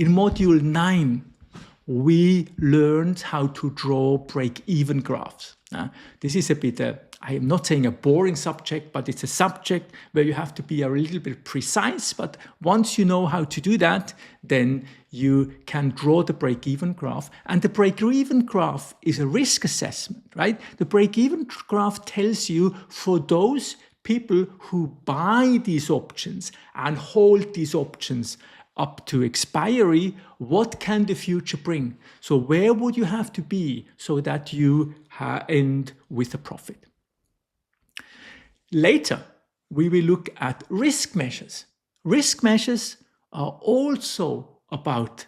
In module 9, we learned how to draw break-even graphs. This is a bit, I am not saying a boring subject, but it's a subject where you have to be a little bit precise. But once you know how to do that, then you can draw the break-even graph. And the break-even graph is a risk assessment, right? The break-even graph tells you for those people who buy these options and hold these options up to expiry, what can the future bring? So where would you have to be so that you end with a profit? Later, we will look at risk measures. Risk measures are also about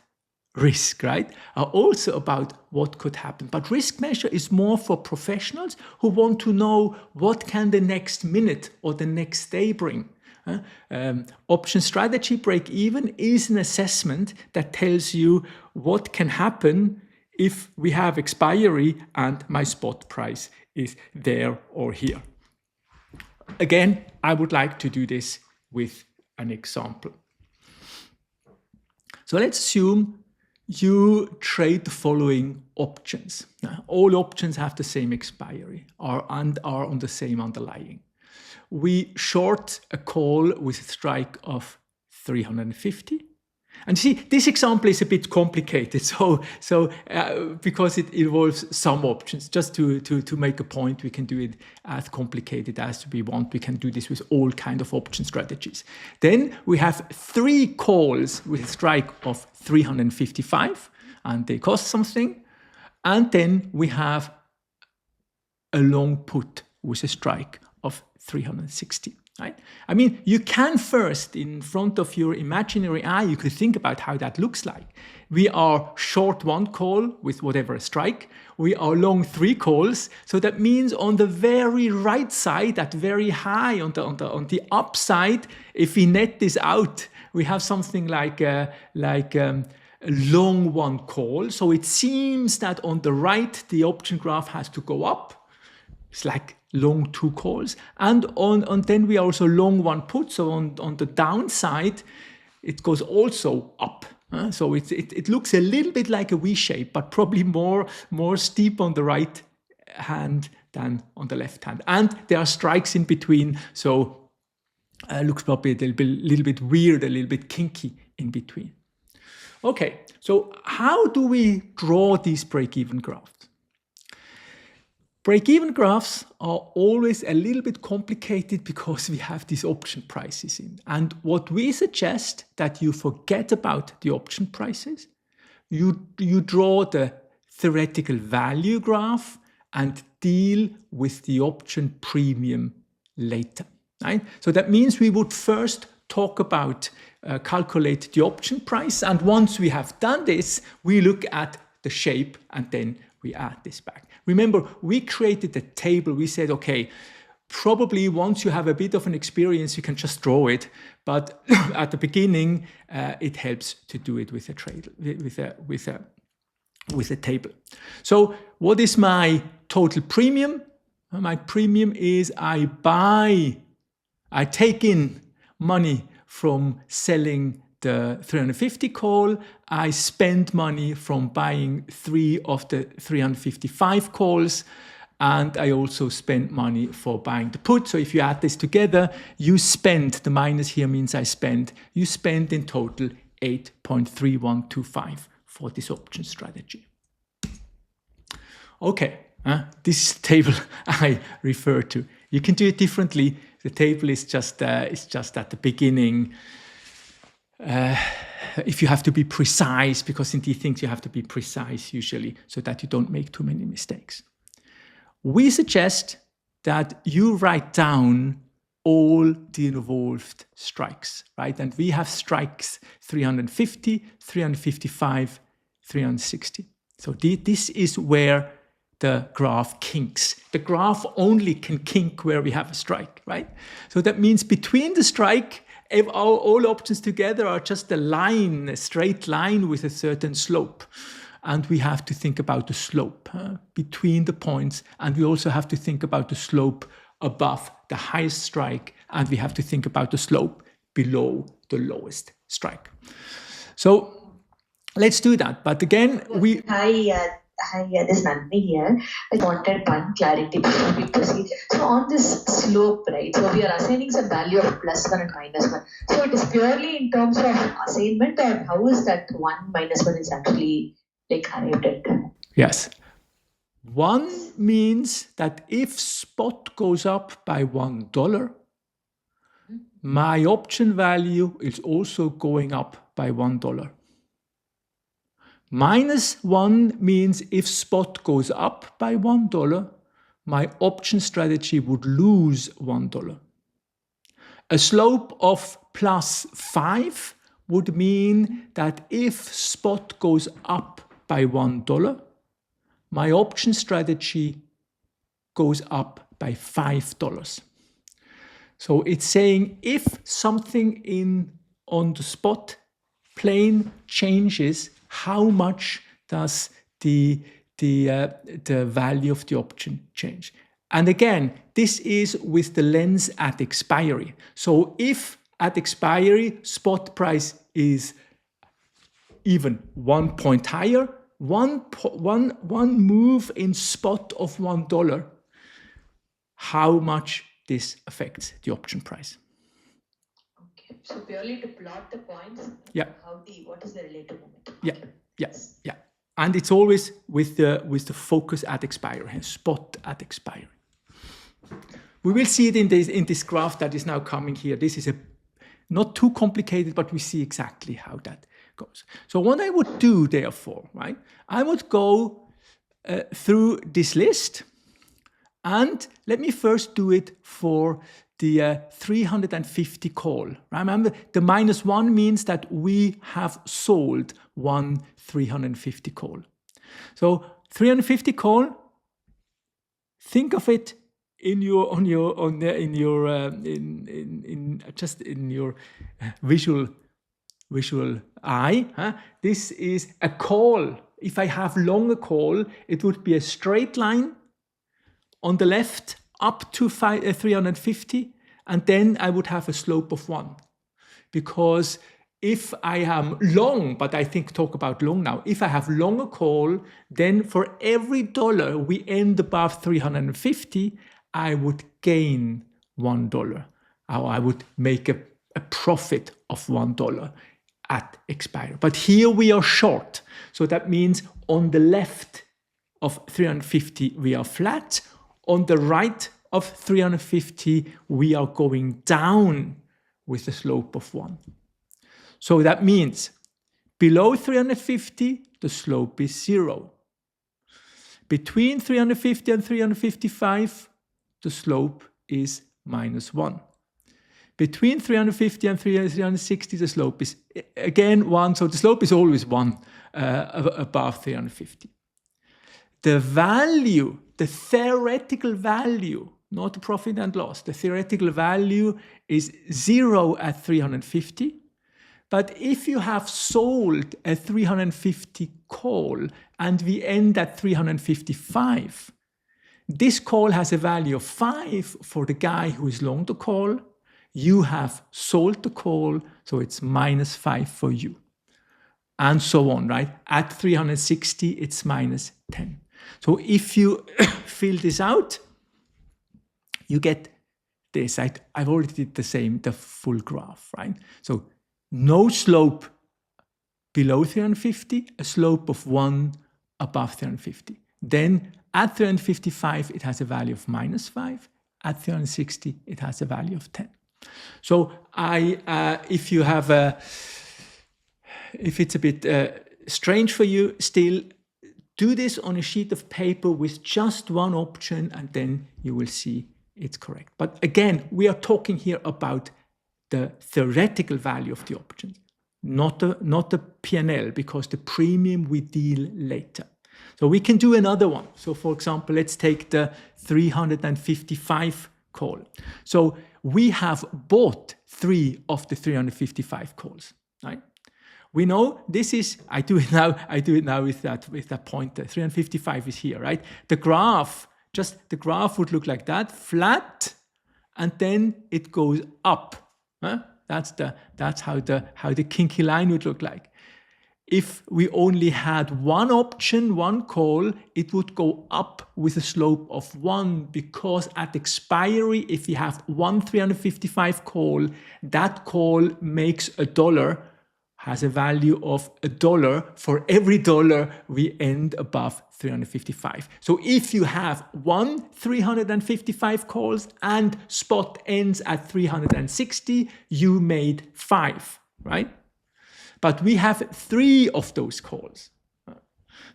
risk, right? Are also about what could happen. But risk measure is more for professionals who want to know what can the next minute or the next day bring. Option strategy break-even is an assessment that tells you what can happen if we have expiry and my spot price is there or here. Again, I would like to do this with an example. So let's assume you trade the following options. All options have the same expiry and are on the same underlying. We short a call with a strike of 350. And you see, this example is a bit complicated. Because it involves some options. Just to make a point, we can do it as complicated as we want. We can do this with all kinds of option strategies. Then we have 3 calls with a strike of 355, and they cost something. And then we have a long put with a strike of 360, right? I mean, you can first, in front of your imaginary eye, you could think about how that looks like. We are short 1 call with whatever strike. We are long 3 calls. So that means on the very right side, at very high, on the upside, if we net this out, we have something like a long 1 call. So it seems that on the right, the option graph has to go up. It's like long 2 calls, and then we are also long 1 put. So on the downside, it goes also up. So it looks a little bit like a V shape, but probably more steep on the right hand than on the left hand. And there are strikes in between, so it looks probably a little bit weird, a little bit kinky in between. Okay, so how do we draw these break-even graphs? Break-even graphs are always a little bit complicated because we have these option prices in. And what we suggest that you forget about the option prices, you draw the theoretical value graph and deal with the option premium later, right? So that means we would first talk about calculate the option price. And once we have done this, we look at the shape and then we add this back. Remember, we created a table. We said, okay, probably once you have a bit of an experience, you can just draw it. But at the beginning, it helps to do it with a table. So what is my total premium? My premium is I take in money from selling the 350 call, I spend money from buying 3 of the 355 calls, and I also spend money for buying the put. So if you add this together, you spend, the minus here means you spend in total 8.3125 for this option strategy. Okay, this table I refer to. You can do it differently. The table is just at the beginning. If you have to be precise, because in these things you have to be precise usually so that you don't make too many mistakes. We suggest that you write down all the involved strikes, right? And we have strikes 350, 355, 360. So this is where the graph kinks. The graph only can kink where we have a strike, right? So that means between the strike, if all options together are just a straight line with a certain slope. And we have to think about the slope between the points. And we also have to think about the slope above the highest strike. And we have to think about the slope below the lowest strike. So Let's do that. But again, Hi, this is Nandini here. I wanted one clarity before we proceed. So on this slope, right? So we are assigning some value of +1 and -1. So it is purely in terms of assignment, or how is that 1 -1 is actually like arrived at? yes. 1 means that if spot goes up by $1, my option value is also going up by $1. -1 means if spot goes up by $1, my option strategy would lose $1. A slope of +5 would mean that if spot goes up by $1, my option strategy goes up by $5. So it's saying if something on the spot plane changes, how much does the value of the option change? And again, this is with the lens at expiry. So if at expiry spot price is even 1 point higher, one move in spot of $1, how much this affects the option price. Okay, so purely to plot the points. Yeah. What is the relative moment? Yeah. And it's always with the focus at expiry, spot at expiry. We will see it in this graph that is now coming here. This is not too complicated, but we see exactly how that goes. So what I would do, therefore, right? I would go through this list, and let me first do it for the 350 call. Remember, the -1 means that we have sold one 350 call. So 350 call, think of it in your visual eye. This is a call. If I have longer call, it would be a straight line on the left up to 350, and then I would have a slope of 1. Because if I am long, but I talk about long now, if I have longer call, then for every dollar we end above 350, I would gain $1, or I would make a profit of $1 at expiry. But here we are short. So that means on the left of 350, we are flat. On the right of 350, we are going down with a slope of 1. So that means below 350, the slope is 0. Between 350 and 355, the slope is -1. Between 350 and 360, the slope is again 1. So the slope is always 1 above 350. The value, the theoretical value, not the profit and loss, the theoretical value is 0 at 350. But if you have sold a 350 call and we end at 355, this call has a value of 5 for the guy who is long the call. You have sold the call, so it's -5 for you. And so on, right? At 360, it's -10. So if you fill this out, you get this. I've already did the full graph, right? So no slope below 350, a slope of 1 above 350. Then at 355, it has a value of -5. At 360, it has a value of 10. So if it's a bit strange for you, still do this on a sheet of paper with just one option, and then you will see it's correct. But again, we are talking here about the theoretical value of the option, not the P&L, because the premium we deal later. So we can do another one. So for example, let's take the 355 call. So we have bought 3 of the 355 calls, right? We know this is, I do it now with that pointer. 355 is here, right? The graph would look like that, flat, and then it goes up. Huh? That's how the kinky line would look like. if we only had one option, one call, it would go up with a slope of 1, because at expiry, if you have one 355 call, that call makes $1, has a value of $1 for every dollar we end above 355. So if you have one 355 calls and spot ends at 360, you made 5, right? But we have 3 of those calls.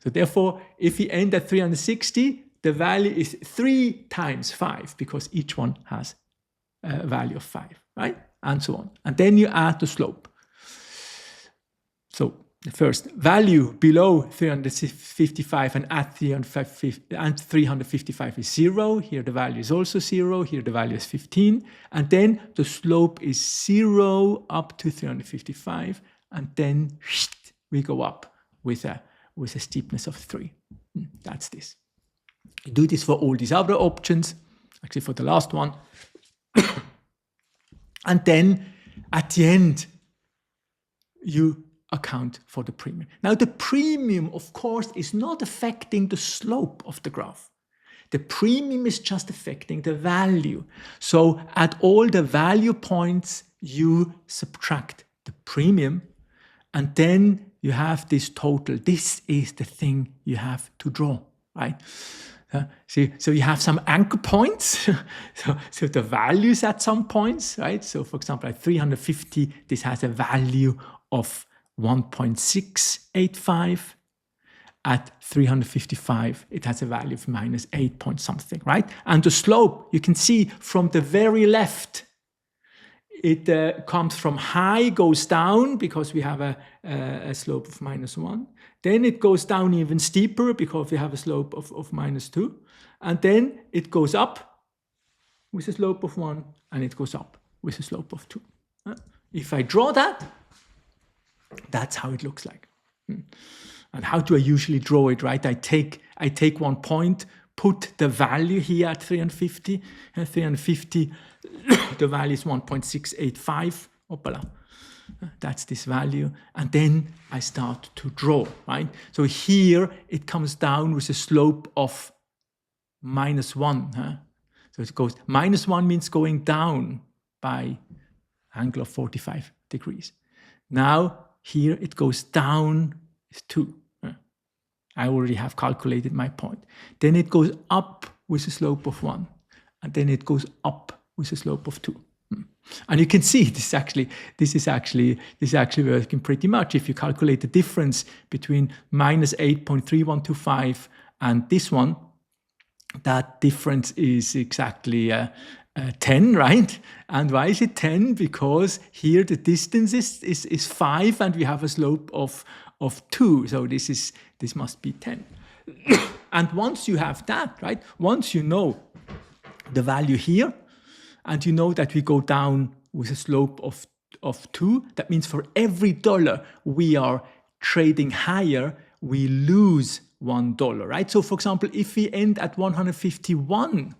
So therefore, if we end at 360, the value is 3 times 5, because each one has a value of 5, right? And so on. And then you add the slope. So the first value below 355 and at 355 is 0. Here the value is also 0. Here the value is 15. And then the slope is 0 up to 355. And then we go up with a steepness of 3. That's this. You do this for all these other options, actually for the last one. And then at the end, you account for the premium. Now the premium, of course, is not affecting the slope of the graph. The premium is just affecting the value. So at all the value points, you subtract the premium, and then you have this total. This is the thing you have to draw, right? So you have some anchor points, so the values at some points, right? So for example, at 350, this has a value of 1.685. At 355, it has a value of minus 8 point something, right? And the slope, you can see from the very left, it comes from high, goes down because we have a slope of -1. Then it goes down even steeper because we have a slope of -2. And then it goes up with a slope of 1, and it goes up with a slope of 2. If I draw that, that's how it looks like. And how do I usually draw it, right? I take one point, put the value here at 350, and 350, the value is 1.685. Opala. That's this value. And then I start to draw, right? So here it comes down with a slope of -1. So it goes, -1 means going down by angle of 45 degrees. Now here it goes down with 2. I already have calculated my point. Then it goes up with a slope of 1. And then it goes up with a slope of 2. And you can see this is actually working pretty much. If you calculate the difference between -8.3125 and this one, that difference is exactly 10, right? And why is it 10? Because here the distance is 5 and we have a slope of 2. So this must be 10. And once you have that, right? Once you know the value here, and you know that we go down with a slope of 2, that means for every dollar we are trading higher, we lose $1, right? So for example, if we end at 151,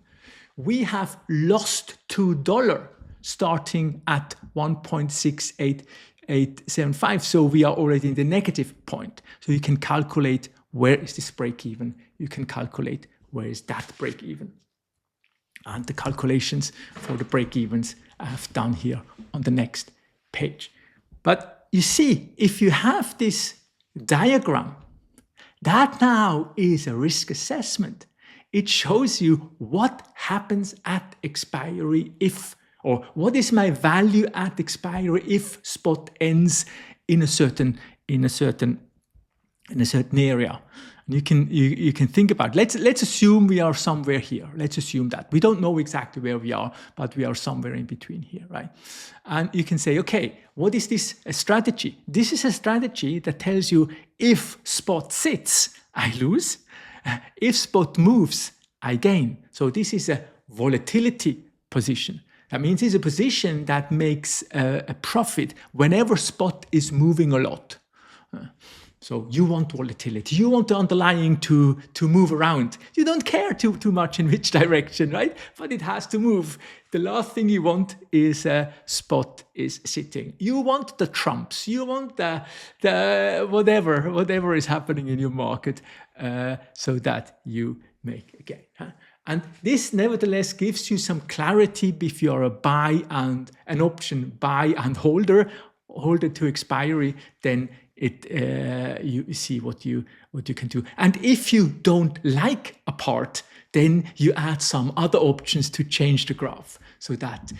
we have lost $2 starting at 1.68875. So we are already in the negative point. So you can calculate where is this break even. You can calculate where is that break even. And the calculations for the break evens I have done here on the next page. But you see, if you have this diagram, that now is a risk assessment. It shows you what happens at expiry if, or what is my value at expiry if spot ends in a certain area. And you can think about, let's assume we are somewhere here. Let's assume that. We don't know exactly where we are, but we are somewhere in between here, right? And you can say, okay, what is this a strategy? This is a strategy that tells you if spot sits, I lose. If spot moves, I gain. So this is a volatility position. That means it's a position that makes a profit whenever spot is moving a lot. So you want volatility, you want the underlying to move around. You don't care too much in which direction, right? But it has to move. The last thing you want is spot is sitting. You want the trumps, you want the whatever is happening in your market, so that you make a gain. Huh? And this nevertheless gives you some clarity if you're a buy and an option buy and holder to expiry, then you see what you can do. And if you don't like a part, then you add some other options to change the graph, so that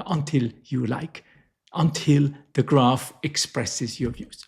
until the graph expresses your views.